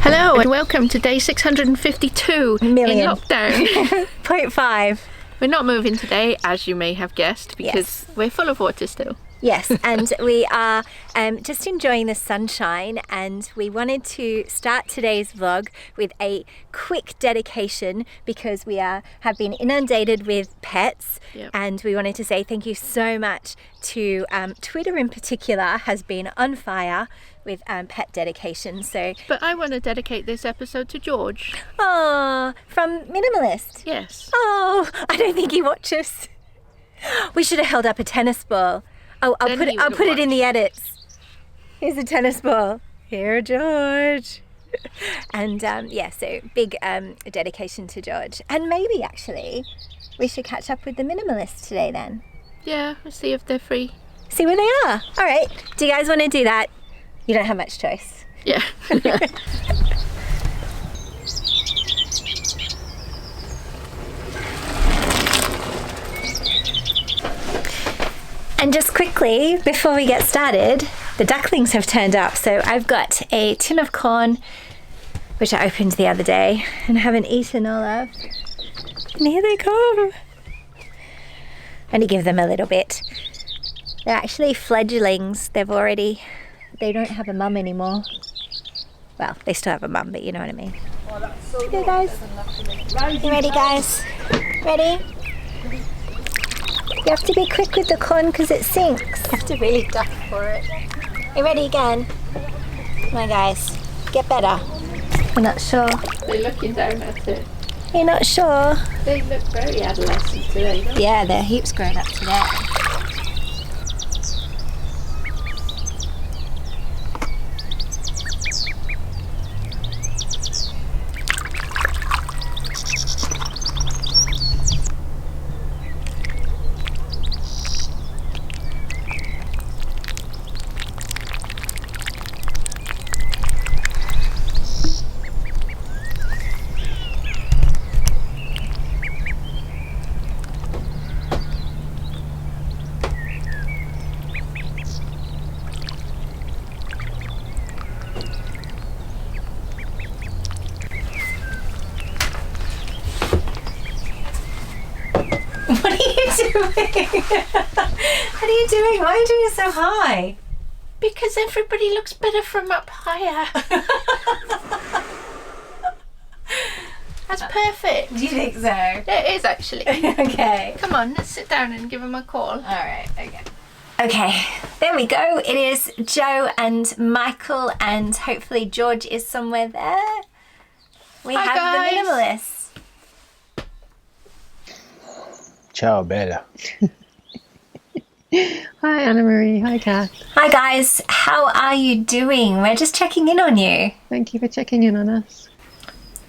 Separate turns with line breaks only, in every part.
Hello and welcome to day 652
million
in lockdown.
0.5.
We're not moving today, as you may have guessed, because we're full of water still.
Yes, and we are just enjoying the sunshine, and we wanted to start today's vlog with a quick dedication because we have been inundated with pets.
Yep.
And we wanted to say thank you so much to Twitter in particular has been on fire with pet dedication.
But I want to dedicate this episode to George.
Oh, from Minimallist.
Yes.
Oh, I don't think he watches. We should have held up a tennis ball. Oh, I'll put it in the edits. Here's a tennis ball. Here, George. And so big dedication to George. And maybe actually we should catch up with the Minimalists today then.
Yeah, we'll see if they're free.
See where they are. All right. Do you guys want to do that? You don't have much choice.
Yeah.
And just quickly, before we get started, the ducklings have turned up. So I've got a tin of corn, which I opened the other day and haven't eaten all of. And here they come. Only give them a little bit. They're actually fledglings. They don't have a mum anymore. Well, they still have a mum, but you know what I mean. Okay, guys. You ready, guys? Ready? You have to be quick with the corn because it sinks. You have to really duck for it. You ready again? Come on, guys. Get better. You're not sure?
They're looking down at it.
You're not sure?
They look very adolescent today, don't they?
Yeah, their heaps grown up today. What are you doing? What are you doing? Why are you doing it so high?
Because everybody looks better from up higher. That's perfect.
Do you think so?
It is actually.
Okay.
Come on, let's sit down and give him a call.
All right, okay. Okay, there we go. It is Joe and Michael, and hopefully George is somewhere there. We
Hi,
have
guys.
the Minimalists.
Ciao, Bella.
Hi, Anna Marie. Hi, Kath.
Hi guys, how are you doing? We're just checking in on you.
Thank you for checking in on us.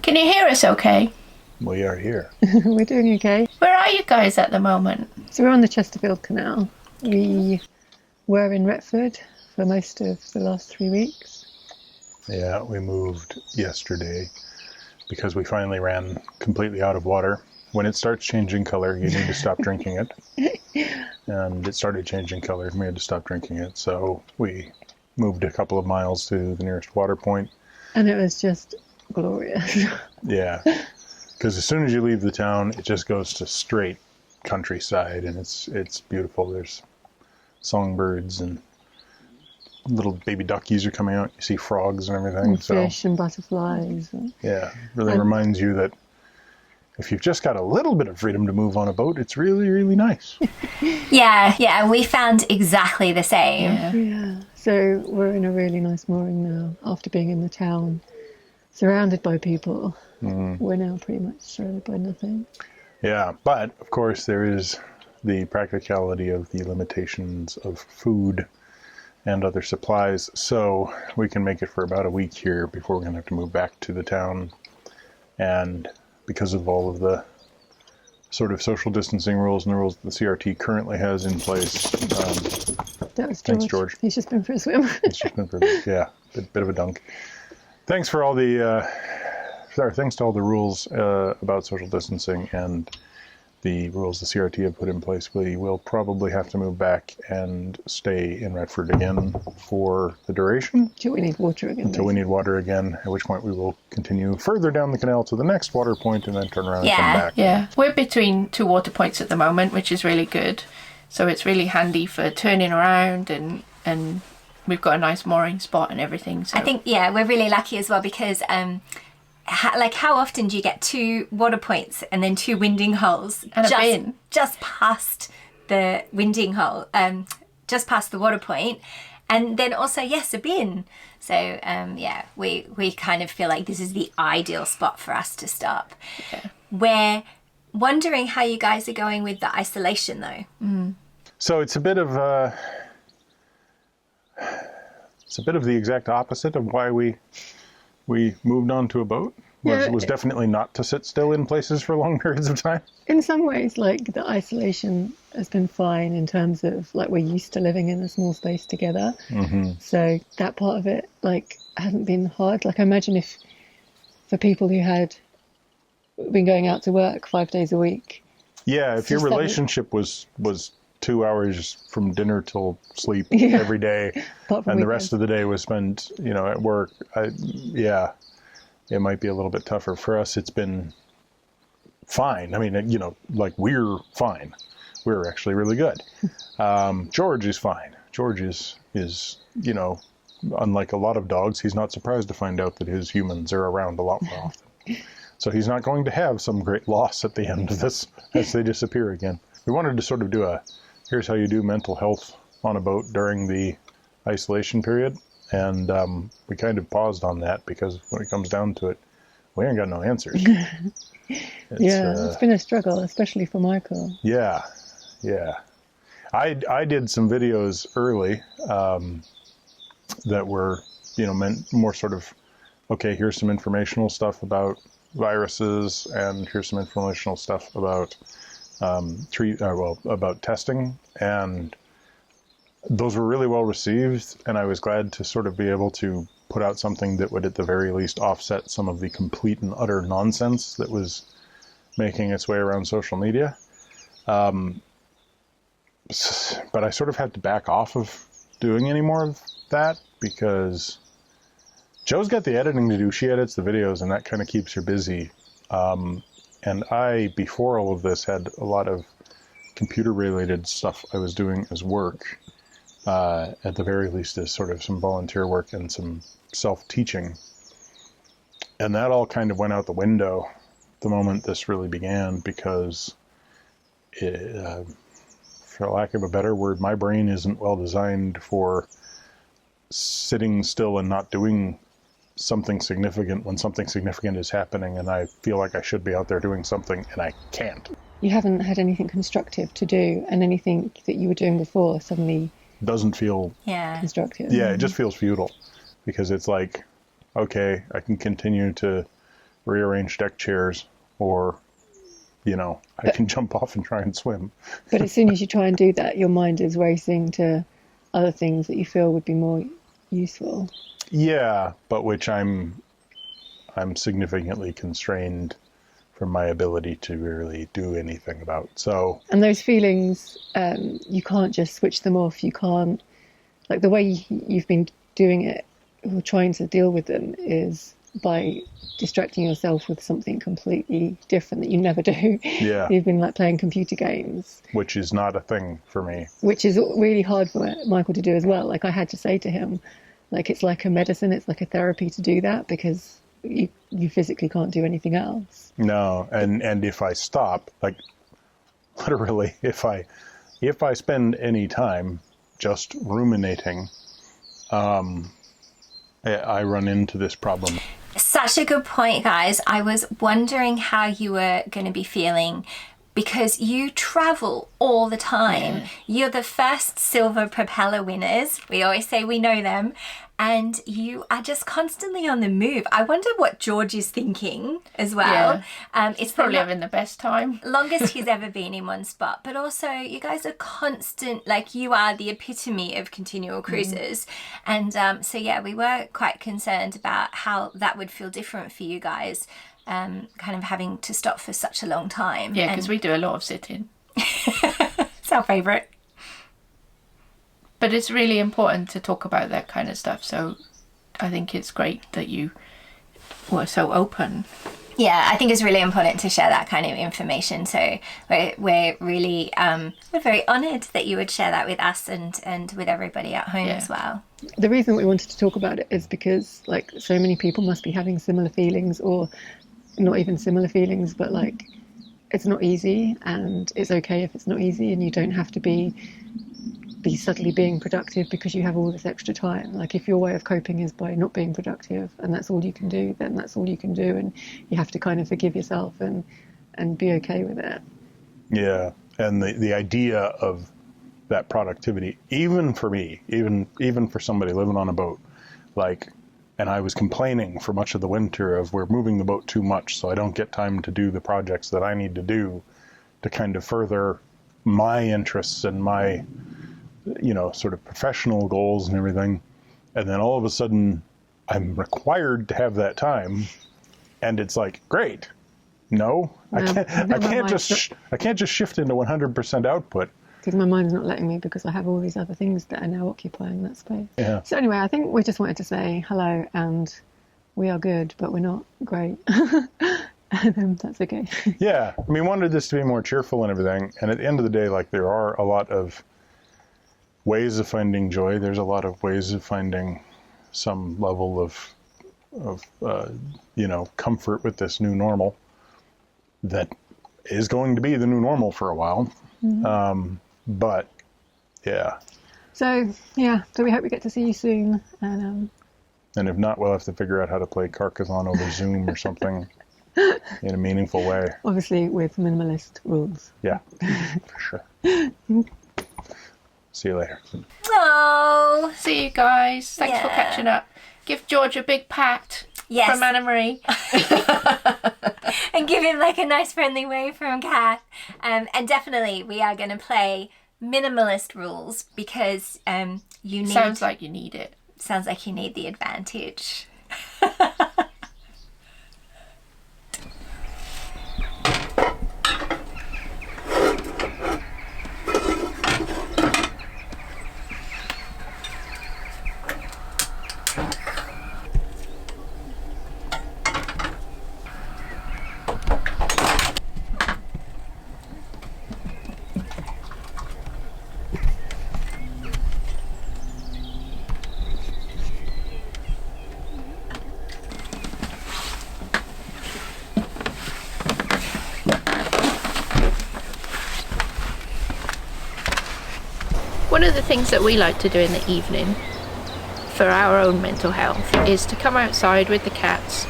Can you hear us okay?
We are here.
We're doing okay.
Where are you guys at the moment?
So we're on the Chesterfield Canal. We were in Retford for most of the last 3 weeks.
Yeah, we moved yesterday because we finally ran completely out of water. When it starts changing color, you need to stop drinking it. And it started changing color, and we had to stop drinking it. So we moved a couple of miles to the nearest water point.
And it was just glorious.
Yeah, because as soon as you leave the town, it just goes to straight countryside, and it's beautiful. There's songbirds and little baby duckies are coming out. You see frogs and everything.
And fish and butterflies.
Yeah, really reminds you that if you've just got a little bit of freedom to move on a boat, it's really, really nice.
Yeah, we found exactly the same.
Yeah. So we're in a really nice mooring now after being in the town, surrounded by people. We're now pretty much surrounded by nothing.
Yeah, but of course there is the practicality of the limitations of food and other supplies, so we can make it for about a week here before we're going to have to move back to the town. And because of all of the sort of social distancing rules and the rules that the CRT currently has in place.
That was George.
Thanks, George.
He's just been for a swim.
It's just been bit of a dunk. Thanks for all the thanks to all the rules about social distancing and the rules the CRT have put in place, we will probably have to move back and stay in Redford again for the duration.
Until we need water again.
Until we need water again, at which point we will continue further down the canal to the next water point and then turn around and come back.
Yeah, we're between 2 water points at the moment, which is really good. So it's really handy for turning around, and we've got a nice mooring spot and everything. So
I think, yeah, we're really lucky as well because how often do you get 2 water points and then 2 winding holes
and a bin
just past the winding hole, just past the water point, and then also a bin. So we kind of feel like this is the ideal spot for us to stop.
Yeah.
We're wondering how you guys are going with the isolation though.
So it's a bit of the exact opposite of why we moved on to a boat. Was definitely not to sit still in places for long periods of time.
In some ways, like, the isolation has been fine in terms of, like, we're used to living in a small space together. Mm-hmm. So that part of it, like, hasn't been hard. Like, I imagine if for people who had been going out to work 5 days a week.
Yeah, if your relationship was 2 hours from dinner till sleep every day, and the rest of the day was spent, at work, it might be a little bit tougher. For us, it's been fine. I mean, we're fine. We're actually really good. George is fine. George is, unlike a lot of dogs, he's not surprised to find out that his humans are around a lot more often. So he's not going to have some great loss at the end of this as they disappear again. We wanted to sort of do here's how you do mental health on a boat during the isolation period. And we kind of paused on that because when it comes down to it, we ain't got no answers.
It's been a struggle, especially for Michael.
Yeah. I did some videos early that were, meant more sort of, okay, here's some informational stuff about viruses, and here's some informational stuff about about testing, and those were really well received, and I was glad to sort of be able to put out something that would at the very least offset some of the complete and utter nonsense that was making its way around social media. But I sort of had to back off of doing any more of that because Joe's got the editing to do. She edits the videos, and that kind of keeps her busy. And I, before all of this, had a lot of computer-related stuff I was doing as work. At the very least as sort of some volunteer work and some self-teaching. And that all kind of went out the window the moment this really began because, for lack of a better word, my brain isn't well designed for sitting still and not doing something significant when something significant is happening and I feel like I should be out there doing something and I can't.
You haven't had anything constructive to do, and anything that you were doing before suddenly
doesn't feel
constructive.
Yeah, it just feels futile because it's like, okay, I can continue to rearrange deck chairs or, I can jump off and try and swim.
But as soon as you try and do that, your mind is racing to other things that you feel would be more useful.
Yeah, but which I'm significantly constrained from my ability to really do anything about. So,
and those feelings, you can't just switch them off. You can't, like, the way you've been doing it or trying to deal with them is by distracting yourself with something completely different that you never do.
Yeah.
You've been like playing computer games,
which is not a thing for me.
Which is really hard for Michael to do as well. Like, I had to say to him, like, it's like a medicine, it's like a therapy to do that because you physically can't do anything else.
No, and if I stop, like, literally, if I spend any time just ruminating, I run into this problem.
Such a good point, guys. I was wondering how you were going to be feeling because you travel all the time. Yeah. You're the first silver propeller winners. We always say we know them. And you are just constantly on the move. I wonder what George is thinking as well.
Yeah. It's probably having the best time.
Longest he's ever been in one spot. But also, you guys are constant, like, you are the epitome of continual cruises. And so, yeah, we were quite concerned about how that would feel different for you guys. kind of having to stop for such a long time.
Yeah, because we do a lot of sitting.
It's our favourite.
But it's really important to talk about that kind of stuff. So I think it's great that you were so open.
Yeah, I think it's really important to share that kind of information. So we're really, we're very honoured that you would share that with us and with everybody at home as well.
The reason we wanted to talk about it is because like so many people must be having similar feelings, or not even similar feelings, but like it's not easy, and it's okay if it's not easy, and you don't have to be suddenly being productive because you have all this extra time. Like if your way of coping is by not being productive and that's all you can do, then that's all you can do, and you have to kind of forgive yourself and be okay with it.
Yeah, and the idea of that productivity, even for me, even for somebody living on a boat, like, and I was complaining for much of the winter of we're moving the boat too much, so I don't get time to do the projects that I need to do to kind of further my interests and my, you know, sort of professional goals and everything. And then all of a sudden I'm required to have that time, and it's like, great. No, I can't just shift into 100% output.
Because my mind's not letting me, because I have all these other things that are now occupying that space.
Yeah.
So anyway, I think we just wanted to say hello, and we are good, but we're not great. And that's okay.
Yeah, I mean, wanted this to be more cheerful and everything. And at the end of the day, like, there are a lot of ways of finding joy. There's a lot of ways of finding some level of you know, comfort with this new normal that is going to be the new normal for a while. Mm-hmm. But yeah. So
we hope we get to see you soon. And
if not, we'll have to figure out how to play Carcassonne over Zoom or something in a meaningful way.
Obviously with minimalist rules.
Yeah, for sure. See you later.
Oh,
See you guys. Thanks for catching up. Give George a big pat from Anna Marie.
And give him like a nice friendly wave from Kath. And definitely we are going to play minimalist rules, because you need...
Sounds like you need it.
Sounds like you need the advantage.
One of the things that we like to do in the evening for our own mental health is to come outside with the cats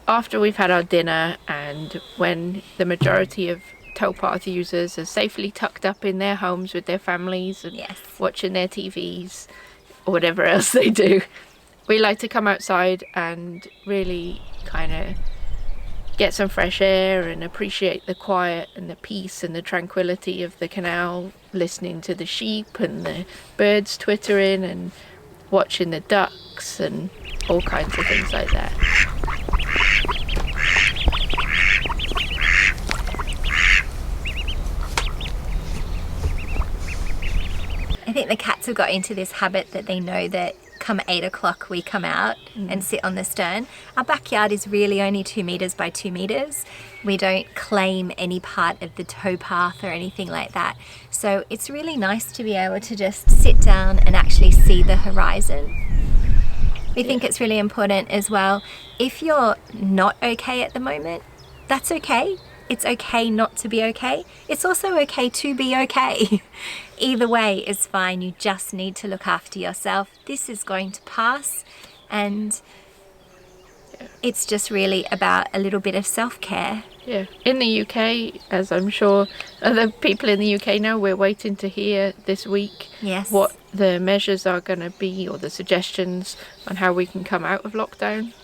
after we've had our dinner, and when the majority of towpath users are safely tucked up in their homes with their families and watching their TVs or whatever else they do. We like to come outside and really kind of get some fresh air and appreciate the quiet and the peace and the tranquility of the canal, listening to the sheep and the birds twittering and watching the ducks and all kinds of things like that.
I think the cats have got into this habit that they know that come 8 o'clock we come out and sit on the stern. Our backyard is really only 2 meters by 2 meters. We don't claim any part of the towpath or anything like that. So it's really nice to be able to just sit down and actually see the horizon. We think it's really important as well. If you're not okay at the moment, that's okay. It's okay not to be okay. It's also okay to be okay. Either way is fine. You just need to look after yourself. This is going to pass, and it's just really about a little bit of self-care.
Yeah. In the UK, as I'm sure other people in the UK know, we're waiting to hear this week what the measures are going to be, or the suggestions on how we can come out of lockdown.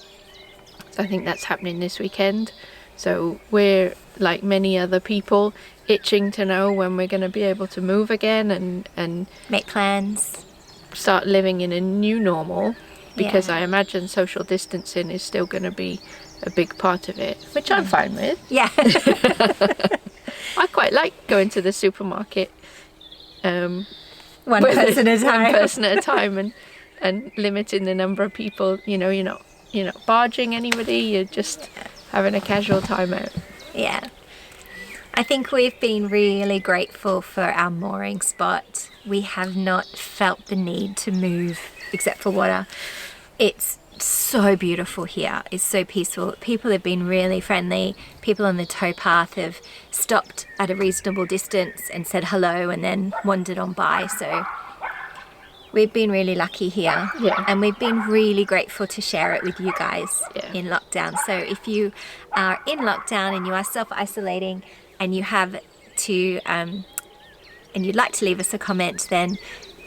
So I think that's happening this weekend. So we're, like many other people, itching to know when we're going to be able to move again and
make plans,
start living in a new normal, because I imagine social distancing is still going to be a big part of it, which I'm fine with.
Yeah.
I quite like going to the supermarket.
One person at a time.
One person at a time, and limiting the number of people. You know, you're not barging anybody. You're just having a casual time out.
Yeah. I think we've been really grateful for our mooring spot. We have not felt the need to move except for water. It's so beautiful here. It's so peaceful. People have been really friendly. People on the towpath have stopped at a reasonable distance and said hello and then wandered on by. So we've been really lucky here.
Yeah.
And we've been really grateful to share it with you guys in lockdown. So if you are in lockdown and you are self-isolating and you have to, and you'd like to leave us a comment, then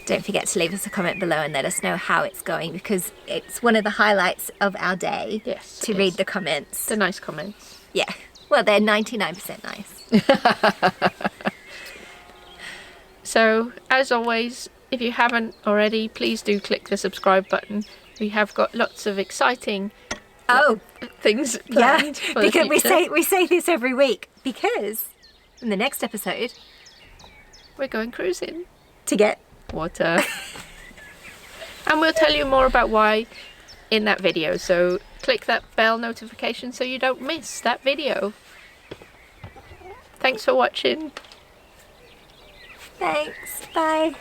don't forget to leave us a comment below and let us know how it's going, because it's one of the highlights of our day to read the comments.
The nice comments.
Yeah. Well, they're 99% nice.
So, as always, if you haven't already, please do click the subscribe button. We have got lots of exciting things planned for the
because
future.
we say this every week, because in the next episode
We're going cruising.
to get
Water. And we'll tell you more about why in that video, so click that bell notification so you don't miss that video. Thanks for watching.
Thanks. Bye.